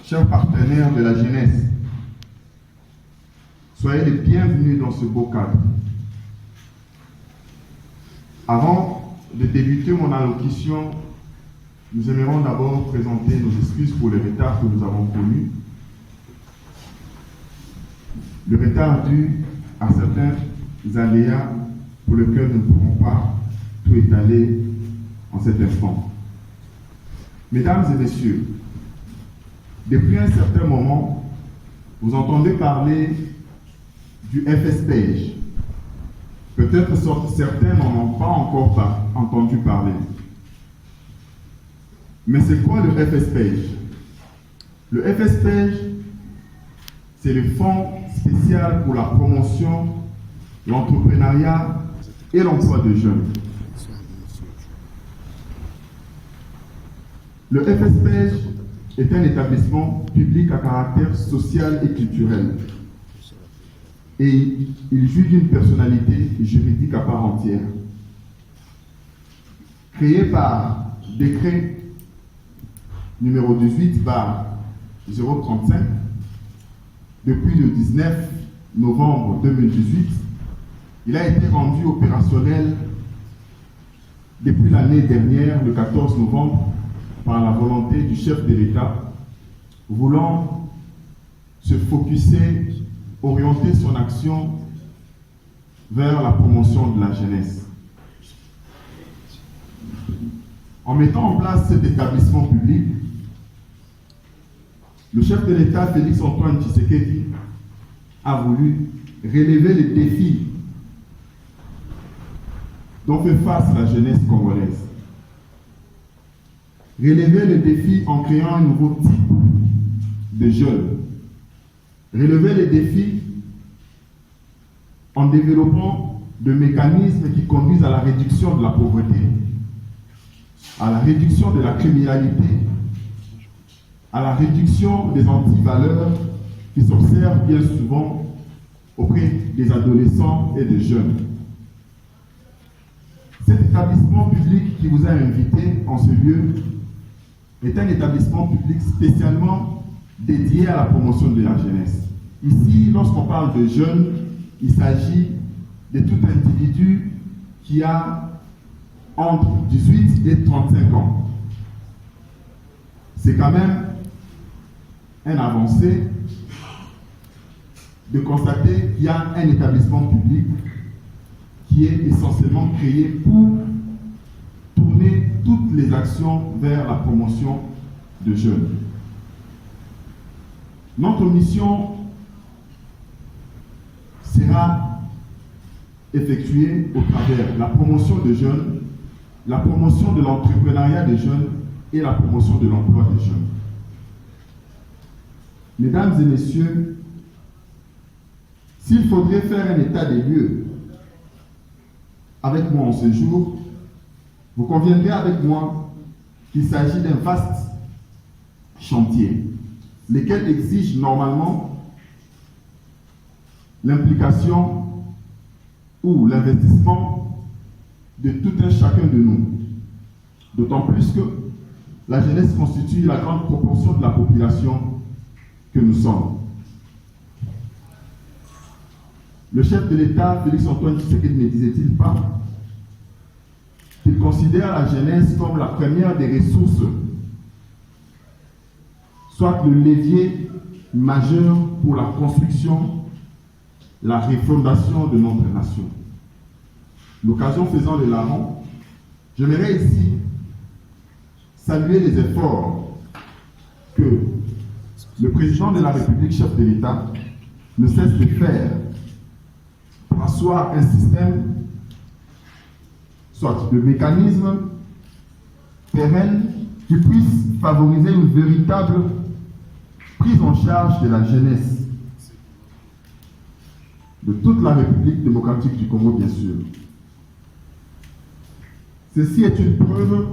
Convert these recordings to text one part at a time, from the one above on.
chers partenaires de la jeunesse, soyez les bienvenus dans ce beau cadre. Avant de débuter mon allocution, nous aimerons d'abord présenter nos excuses pour le retard que nous avons connu. Le retard dû à certains aléas pour lesquels nous ne pourrons pas tout étaler en cet instant. Mesdames et messieurs, depuis un certain moment, vous entendez parler du FSPEJ. Peut-être certains n'en ont pas encore entendu parler. Mais c'est quoi le FSPEJ? Le FSPEJ, c'est le Fonds spécial pour la promotion, l'entrepreneuriat et l'emploi de jeunes. Le FSPEJ est un établissement public à caractère social et culturel. Et il jouit d'une personnalité juridique à part entière. Créé par décret numéro 18/035, depuis le 19 novembre 2018, il a été rendu opérationnel depuis l'année dernière, le 14 novembre, par la volonté du chef de l'État, voulant se focuser, orienter son action vers la promotion de la jeunesse. En mettant en place cet établissement public, le chef de l'État, Félix Antoine Tshisekedi, a voulu relever les défis dont fait face la jeunesse congolaise. Relever les défis en créant un nouveau type de jeunes. Relever les défis en développant des mécanismes qui conduisent à la réduction de la pauvreté, à la réduction de la criminalité, à la réduction des antivaleurs qui s'observent bien souvent auprès des adolescents et des jeunes. Cet établissement public qui vous a invité en ce lieu est un établissement public spécialement dédié à la promotion de la jeunesse. Ici, lorsqu'on parle de jeunes, il s'agit de tout individu qui a entre 18 et 35 ans. C'est quand même un avancé de constater qu'il y a un établissement public qui est essentiellement créé pour tourner toutes les actions vers la promotion de jeunes. Notre mission sera effectuée au travers de la promotion de jeunes, la promotion de l'entrepreneuriat des jeunes et la promotion de l'emploi des jeunes. Mesdames et messieurs, s'il faudrait faire un état des lieux avec moi en ce jour, vous conviendrez avec moi qu'il s'agit d'un vaste chantier, lequel exige normalement l'implication ou l'investissement de tout un chacun de nous. D'autant plus que la jeunesse constitue la grande proportion de la population que nous sommes. Le chef de l'État, Félix Antoine Tshisekedi, ne disait-il pas qu'il considère la jeunesse comme la première des ressources, soit le levier majeur pour la construction, la refondation de notre nation. L'occasion faisant le larron, j'aimerais ici saluer les efforts que le président de la République, chef de l'État, ne cesse de faire pour asseoir un système, soit de mécanismes pérennes qui puissent favoriser une véritable prise en charge de la jeunesse de toute la République démocratique du Congo, bien sûr. Ceci est une preuve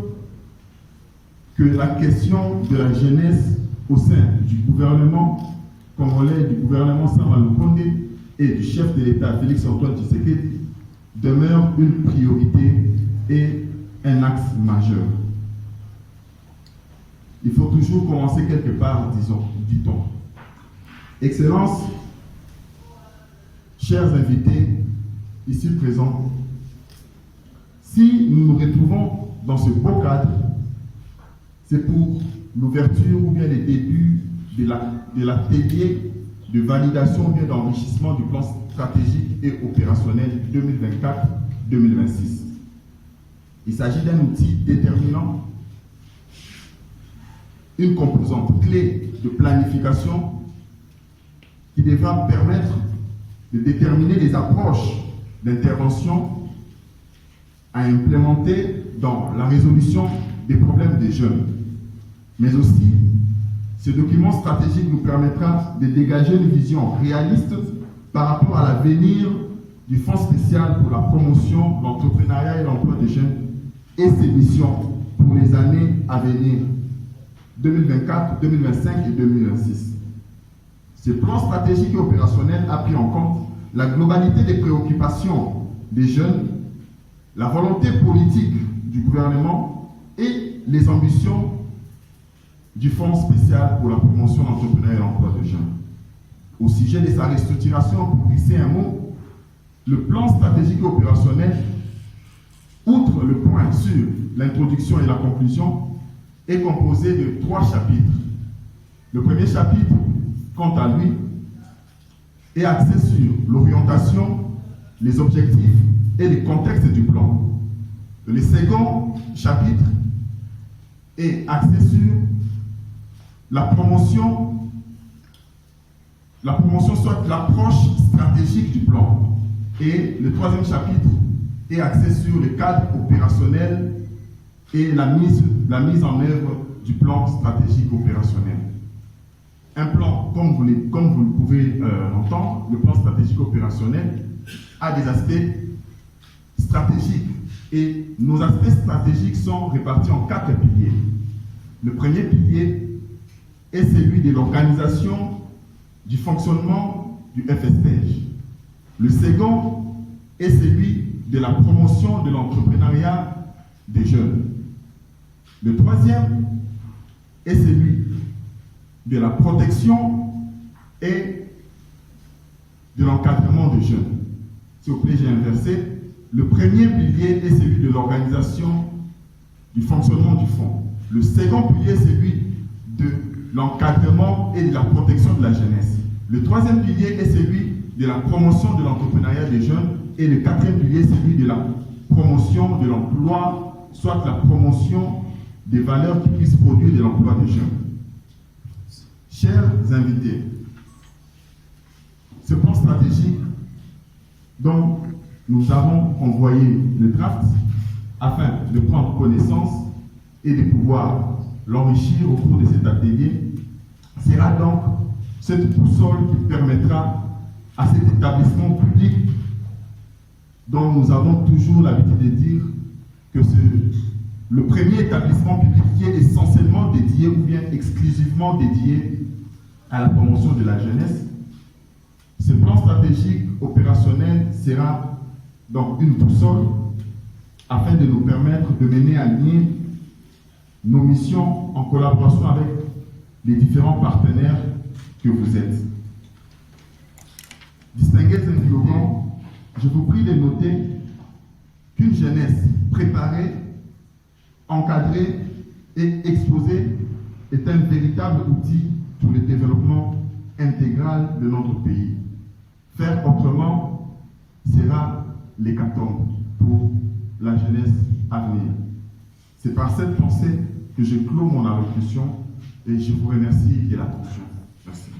que la question de la jeunesse au sein du gouvernement congolais, du gouvernement Sama Lukonde et du chef de l'État, Félix Antoine Tshisekedi, demeure une priorité et un axe majeur. il faut toujours commencer quelque part, dit-on. Excellences, chers invités ici présents, si nous nous retrouvons dans ce beau cadre, c'est pour l'ouverture ou bien les débuts de l'atelier de validation ou bien d'enrichissement du plan stratégique et opérationnel 2024-2026. Il s'agit d'un outil déterminant, une composante clé de planification qui devra permettre de déterminer les approches d'intervention à implémenter dans la résolution des problèmes des jeunes. Mais aussi, ce document stratégique nous permettra de dégager une vision réaliste par rapport à l'avenir du Fonds spécial pour la promotion, l'entrepreneuriat et l'emploi des jeunes et ses missions pour les années à venir, 2024, 2025 et 2026. Ce plan stratégique et opérationnel a pris en compte la globalité des préoccupations des jeunes, la volonté politique du gouvernement et les ambitions du Fonds spécial pour la promotion, l'entrepreneuriat et l'emploi des jeunes. Au sujet de sa restructuration, pour glisser un mot, le plan stratégique et opérationnel, outre le point sur l'introduction et la conclusion, est composé de 3 chapitres. Le premier chapitre, quant à lui, est axé sur l'orientation, les objectifs et les contextes du plan. Le second chapitre est axé sur la promotion, soit l'approche stratégique du plan. Et le troisième chapitre est axé sur le cadre opérationnel et la mise en œuvre du plan stratégique opérationnel. Un plan, comme vous le pouvez l'entendre, le plan stratégique opérationnel a des aspects stratégiques. Et nos aspects stratégiques sont répartis en 4 piliers. Le premier pilier est celui de l'organisation du fonctionnement du FSPJ. Le second est celui de la promotion de l'entrepreneuriat des jeunes. Le troisième est celui de la protection et de l'encadrement des jeunes. S'il vous plaît, j'ai inversé. Le premier pilier est celui de l'organisation du fonctionnement du fonds. Le second pilier est celui de l'encadrement et de la protection de la jeunesse. Le troisième pilier est celui de la promotion de l'entrepreneuriat des jeunes. Et le quatrième pilier est celui de la promotion de l'emploi, soit la promotion des valeurs qui puissent produire de l'emploi des jeunes. Chers invités, ce plan stratégique dont nous avons envoyé le draft afin de prendre connaissance et de pouvoir l'enrichir au cours de cet atelier sera donc cette boussole qui permettra à cet établissement public dont nous avons toujours l'habitude de dire que c'est le premier établissement public qui est essentiellement dédié ou bien exclusivement dédié à la promotion de la jeunesse. Ce plan stratégique opérationnel sera donc une boussole afin de nous permettre de mener à bien nos missions en collaboration avec les différents partenaires que vous êtes. Distingués invités, je vous prie de noter qu'une jeunesse préparée, encadrée et exposée est un véritable outil pour le développement intégral de notre pays. Faire autrement sera l'hécatombe pour la jeunesse à venir. C'est par cette pensée que je clôt mon allocution et je vous remercie de l'attention. Merci.